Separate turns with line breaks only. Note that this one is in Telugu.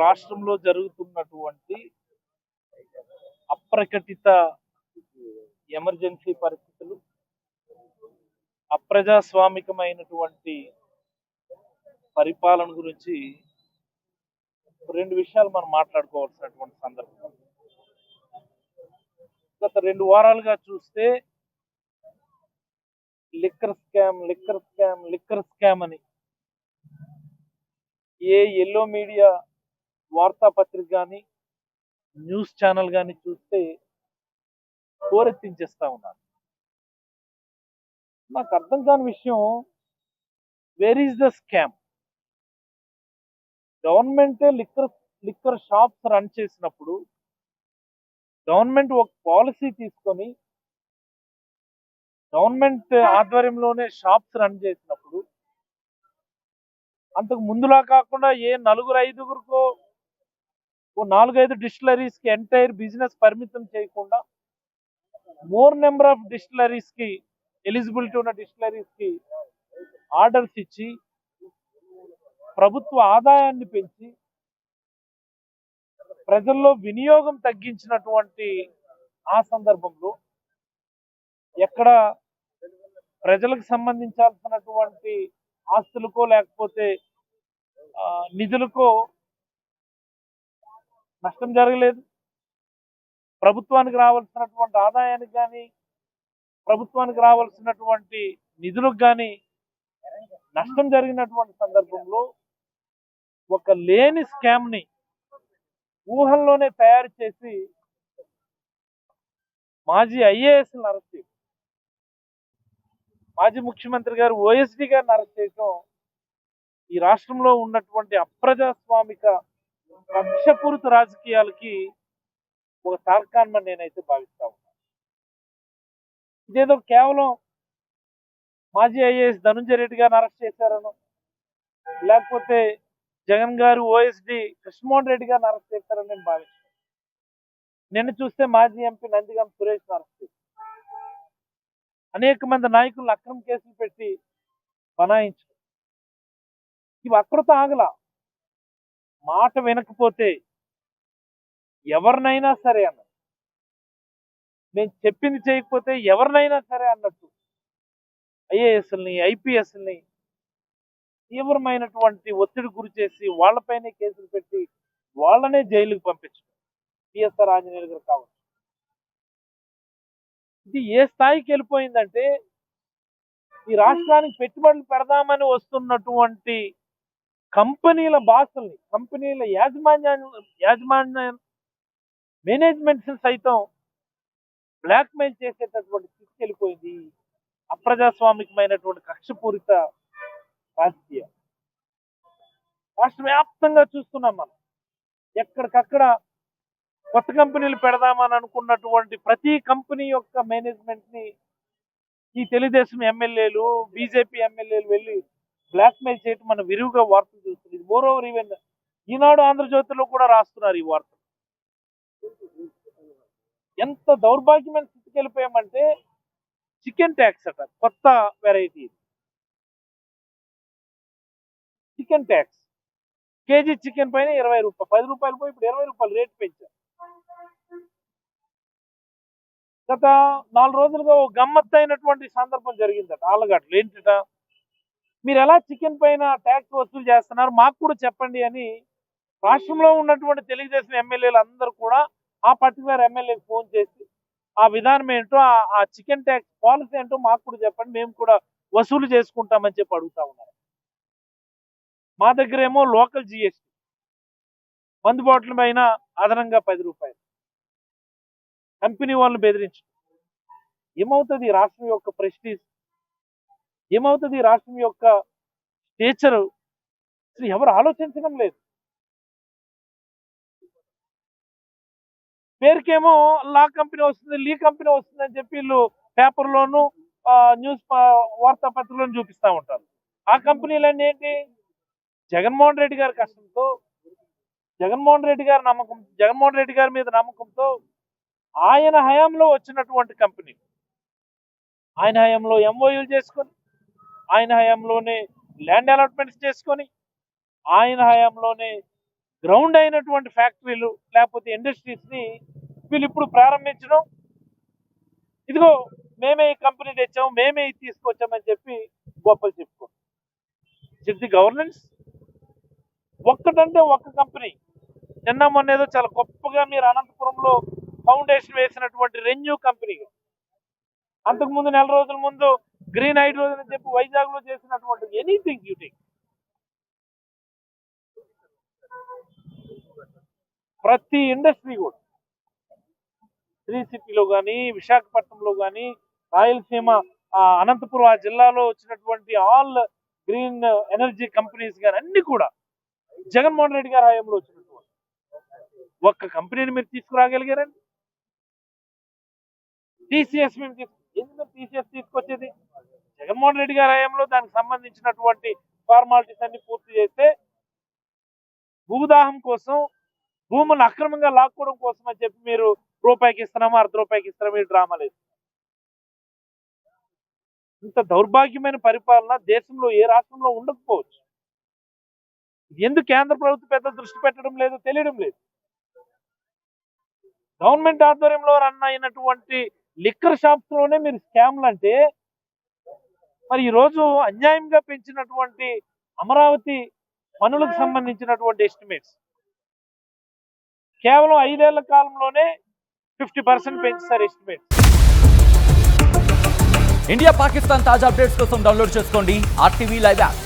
రాష్ట్రంలో జరుగుతున్నటువంటి అప్రకటిత ఎమర్జెన్సీ పరిస్థితులు, అప్రజాస్వామికమైనటువంటి పరిపాలన గురించి రెండు విషయాలు మనం మాట్లాడుకోవాల్సినటువంటి సందర్భం. గత 2 వారాలుగా చూస్తే లిక్కర్ స్కామ్ అని ఏ ఎల్లో మీడియా వార్తాపత్రిక కానీ న్యూస్ ఛానల్ కానీ చూస్తే హోరెత్తించేస్తా ఉన్నారు. నాకు అర్థం కాని విషయం, వేర్ ఈజ్ ద స్కామ్? గవర్నమెంటే లిక్కర్ షాప్స్ రన్ చేసినప్పుడు, గవర్నమెంట్ ఒక పాలసీ తీసుకొని గవర్నమెంట్ ఆధ్వర్యంలోనే షాప్స్ రన్ చేసినప్పుడు, అంతకు ముందులా కాకుండా ఏ 4-5 ఓ 4-5 డిస్టిలరీస్ కి ఎంటైర్ బిజినెస్ పరిమితం చేయకుండా మోర్ నెంబర్ ఆఫ్ డిస్టిలరీస్ కి, ఎలిజిబిలిటీ ఉన్న డిస్టిలరీస్ కి ఆర్డర్స్ ఇచ్చి ప్రభుత్వ ఆదాయాన్ని పెంచి ప్రజల్లో వినియోగం తగ్గించినటువంటి ఆ సందర్భంలో ఎక్కడ ప్రజలకు సంబంధించాల్సినటువంటి ఆస్తులకో లేకపోతే నిధులకో నష్టం జరగలేదు. ప్రభుత్వానికి రావాల్సినటువంటి ఆదాయానికి కానీ, ప్రభుత్వానికి రావాల్సినటువంటి నిధులకు కానీ నష్టం జరిగినటువంటి సందర్భంలో ఒక లేని స్కామ్ ని ఊహల్లోనే తయారు చేసి మాజీ ఐఏఎస్ అరెస్ట్ చేయడం, మాజీ ముఖ్యమంత్రి గారు ఓఎస్డి గారిని అరెస్ట్ చేయడం ఈ రాష్ట్రంలో ఉన్నటువంటి అప్రజాస్వామిక కక్షపూరిత రాజకీయాలకి ఒక తార్కాణమని నేనైతే భావిస్తా ఉన్నాను. ఇదేదో కేవలం మాజీ ఐఏఎస్ ధనుంజయ రెడ్డి గారిని అరెస్ట్ చేశారనో, లేకపోతే జగన్ గారు ఓఎస్డి కృష్ణమోహన్ రెడ్డి గారిని అరెస్ట్ చేశారని నేను భావిస్తాను. నిన్న చూస్తే మాజీ ఎంపీ నందిగం సురేష్ అరెస్ట్ చేశారు. అనేక మంది నాయకులను అక్రమ కేసులు పెట్టి బనాయించారు. ఇవి అక్కడితో ఆగల. మాట వినకపోతే ఎవరినైనా సరే అన్నట్టు, నేను చెప్పింది చేయకపోతే ఎవరినైనా సరే అన్నట్టు ఐఏఎస్ని, ఐపీఎస్ని తీవ్రమైనటువంటి ఒత్తిడి గురి చేసి వాళ్ళపైనే కేసులు పెట్టి వాళ్ళనే జైలుకు పంపించడం. పిఎస్ఆర్ ఆంజనేయులు గారు కావచ్చు. ఇది ఏ స్థాయికి వెళ్ళిపోయిందంటే, ఈ రాష్ట్రానికి పెట్టుబడులు పెడదామని వస్తున్నటువంటి కంపెనీల బాసుల్ని, కంపెనీల యాజమాన్య మేనేజ్మెంట్స్ సైతం బ్లాక్మెయిల్ చేసేటటువంటి స్థితికి వెళ్ళిపోయింది. అప్రజాస్వామికమైనటువంటి కక్షపూరిత రాజకీయం రాష్ట్ర వ్యాప్తంగా చూస్తున్నాం మనం. ఎక్కడికక్కడ కొత్త కంపెనీలు పెడదామని అనుకున్నటువంటి ప్రతి కంపెనీ యొక్క మేనేజ్మెంట్ ని ఈ తెలుగుదేశం ఎమ్మెల్యేలు, బీజేపీ ఎమ్మెల్యేలు వెళ్ళి బ్లాక్మెయిల్ చేయటం మనం విరివిగా వార్తలు చూస్తుంది. మోర్ ఓవర్ ఈవెన్ ఈనాడు, ఆంధ్రజ్యోతిలో కూడా రాస్తున్నారు ఈ వార్తలు. ఎంత దౌర్భాగ్యమైన స్థితికి వెళ్ళిపోయామంటే, చికెన్ ట్యాక్స్ అట, కొత్త variety chicken tax. KG chicken పైన 20 రూపాయలు, 10 రూపాయలు పోయి ఇప్పుడు 20 రూపాయలు రేటు పెంచారు. గత 4 రోజులుగా ఓ గమ్మత్తు అయినటువంటి సందర్భం జరిగిందట ఆళ్ళగడ్డలో. ఏంటట, మీరు ఎలా చికెన్ పైన ట్యాక్స్ వసూలు చేస్తున్నారు మాకు కూడా చెప్పండి అని రాష్ట్రంలో ఉన్నటువంటి తెలుగుదేశం ఎమ్మెల్యేలు అందరూ కూడా ఆ పర్టికులర్ ఎమ్మెల్యేకి ఫోన్ చేసి ఆ విధానం ఏంటో, ఆ చికెన్ ట్యాక్స్ పాలసీ ఏంటో మాకు కూడా చెప్పండి, మేము కూడా వసూలు చేసుకుంటామని చెప్పి అడుగుతా ఉన్నారు. మా దగ్గర ఏమో లోకల్ జిఎస్టీ, మందు బాటిల్ పైన అదనంగా 10 రూపాయలు, కంపెనీ వాళ్ళని బెదిరించడం. ఏమవుతుంది రాష్ట్రం యొక్క ప్రెస్టీజ్, ఏమవుతుంది రాష్ట్రం యొక్క స్టేచరు? అసలు ఎవరు ఆలోచించడం లేదు. పేరుకేమో లా కంపెనీ వస్తుంది, లీ కంపెనీ వస్తుంది అని చెప్పి వీళ్ళు పేపర్లోను న్యూస్ వార్తాపత్రికలను చూపిస్తూ ఉంటారు. ఆ కంపెనీలన్నీ ఏంటి? జగన్మోహన్ రెడ్డి గారి కష్టంతో, జగన్మోహన్ రెడ్డి గారి నమ్మకం, జగన్మోహన్ రెడ్డి గారి మీద నమ్మకంతో ఆయన హయాంలో వచ్చినటువంటి కంపెనీ, ఆయన హయాంలో ఎంఓయూలు చేసుకొని, ఆయన హయాంలోనే ల్యాండ్ అలాట్మెంట్స్ చేసుకొని, ఆయన హయాంలోనే గ్రౌండ్ అయినటువంటి ఫ్యాక్టరీలు లేకపోతే ఇండస్ట్రీస్ ని వీళ్ళు ఇప్పుడు ప్రారంభించడం, ఇదిగో మేమే ఈ కంపెనీ తెచ్చాము, మేమే ఇది తీసుకొచ్చామని చెప్పి గొప్పలు చెప్పుకో. ది గవర్నెన్స్ ఒక్కటంటే ఒక్క కంపెనీ. నిన్న మొన్న ఏదో చాలా గొప్పగా మీరు అనంతపురంలో ఫౌండేషన్ వేసినటువంటి రెన్యూ కంపెనీ, అంతకుముందు నెల రోజుల ముందు గ్రీన్ హైడ్రోజన్ అని చెప్పి వైజాగ్ లో చేసినటువంటి ఎనీథింగ్ యూ టేక్, ప్రతి ఇండస్ట్రీ కూడా శ్రీ సిటీలో కానీ విశాఖపట్నంలో కానీ రాయలసీమ అనంతపురం ఆ జిల్లాలో వచ్చినటువంటి ఆల్ గ్రీన్ ఎనర్జీ కంపెనీస్ కానీ అన్ని కూడా జగన్మోహన్ రెడ్డి గారి హయాంలో వచ్చినటువంటి ఒక్క కంపెనీని మీరు తీసుకురాగలిగారండి. టీసీఎస్ మేము ఎందుకు టీసీఎస్ తీసుకొచ్చేది? జగన్మోహన్ రెడ్డి గారి హయాంలో దానికి సంబంధించినటువంటి ఫార్మాలిటీస్ అన్ని పూర్తి చేస్తే భూదాహం కోసం, భూములను అక్రమంగా లాక్కోవడం కోసం అని చెప్పి మీరు రూపాయికి ఇస్తున్నామో అర్ధ రూపాయికి ఇస్తున్నామో ఈ డ్రామా లేదు. ఇంత దౌర్భాగ్యమైన పరిపాలన దేశంలో ఏ రాష్ట్రంలో ఉండకపోవచ్చు. ఎందుకు కేంద్ర ప్రభుత్వం పెద్ద దృష్టి పెట్టడం లేదు తెలియడం లేదు. గవర్నమెంట్ ఆధ్వర్యంలో రన్ అయినటువంటి లిక్కర్ షాప్స్ లోనే మీరు స్కామ్లు అంటే, మరి ఈరోజు అన్యాయంగా పెంచినటువంటి అమరావతి పనులకు సంబంధించినటువంటి ఎస్టిమేట్స్ కేవలం 5 ఏళ్ల కాలంలోనే 50% పెంచారు ఎస్టిమేట్.
ఇండియా పాకిస్తాన్ తాజా అప్డేట్స్ కోసం డౌన్లోడ్ చేసుకోండి RTV లైవ్ యాప్.